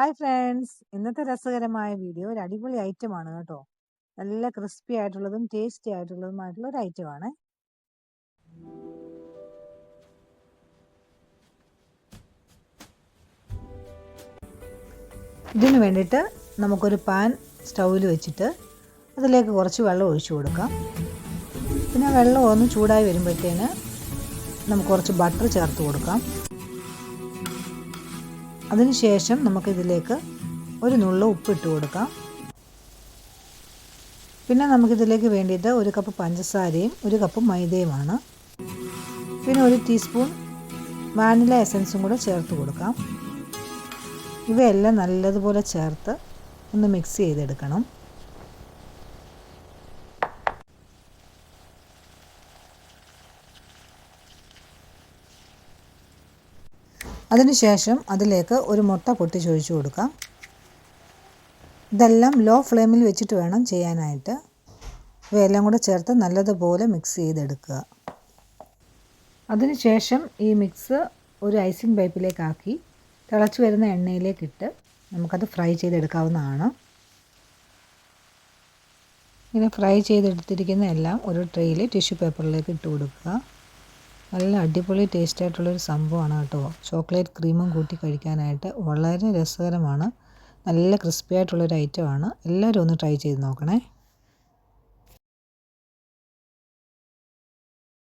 Hi friends, ഇന്നത്തെ രസകരമായ video ഒരു അടിപൊളി ഐറ്റമാണ് കേട്ടോ. നല്ല ക്രിസ്പി ആയിട്ടുള്ളതും ടേസ്റ്റി ആയിട്ടുള്ളതുമായിട്ടുള്ള ഒരു ഐറ്റമാണ്. ഇതിന് വേണ്ടിയിട്ട് നമുക്കൊരു പാൻ സ്റ്റൗവിൽ വെച്ചിട്ട് അതിലേക്ക് കുറച്ച് വെള്ളം ഒഴിച്ചു കൊടുക്കാം. പിന്നെ വെള്ളം ഒന്ന് ചൂടായി വരുമ്പോഴത്തേന് നമുക്ക് കുറച്ച് ബട്ടർ ചേർത്ത് കൊടുക്കാം. അതിനുശേഷം നമുക്കിതിലേക്ക് ഒരു നുള്ളു ഉപ്പിട്ട് കൊടുക്കാം. പിന്നെ നമുക്കിതിലേക്ക് വേണ്ടിയിട്ട് ഒരു കപ്പ് പഞ്ചസാരയും ഒരു കപ്പ് മൈദയുമാണ്. പിന്നെ ഒരു ടീസ്പൂൺ വാനില എസൻസും കൂടെ ചേർത്ത് കൊടുക്കാം. ഇവയെല്ലാം നല്ലതുപോലെ ചേർത്ത് ഒന്ന് മിക്സ് ചെയ്തെടുക്കണം. അതിനുശേഷം അതിലേക്ക് ഒരു മുട്ട പൊട്ടിച്ചൊഴിച്ച് കൊടുക്കാം. ഇതെല്ലാം ലോ ഫ്ലെയിമിൽ വെച്ചിട്ട് വേണം ചെയ്യാനായിട്ട്. ഇവയെല്ലാം കൂടെ ചേർത്ത് നല്ലതുപോലെ മിക്സ് ചെയ്തെടുക്കുക. അതിനുശേഷം ഈ മിക്സ് ഒരു ഐസിങ് പൈപ്പിലേക്കാക്കി തിളച്ച് വരുന്ന എണ്ണയിലേക്കിട്ട് നമുക്കത് ഫ്രൈ ചെയ്തെടുക്കാവുന്നതാണ്. ഇങ്ങനെ ഫ്രൈ ചെയ്തെടുത്തിരിക്കുന്ന എല്ലാം ഒരു ട്രേയിൽ ടിഷ്യൂ പേപ്പറിലേക്ക് ഇട്ട് കൊടുക്കുക. നല്ല അടിപൊളി ടേസ്റ്റ് ആയിട്ടുള്ളൊരു സംഭവമാണ് കേട്ടോ. ചോക്ലേറ്റ് ക്രീമും കൂട്ടി കഴിക്കാനായിട്ട് വളരെ രസകരമാണ്. നല്ല ക്രിസ്പി ആയിട്ടുള്ളൊരു ഐറ്റമാണ്. എല്ലാവരും ഒന്ന് ട്രൈ ചെയ്ത് നോക്കണേ.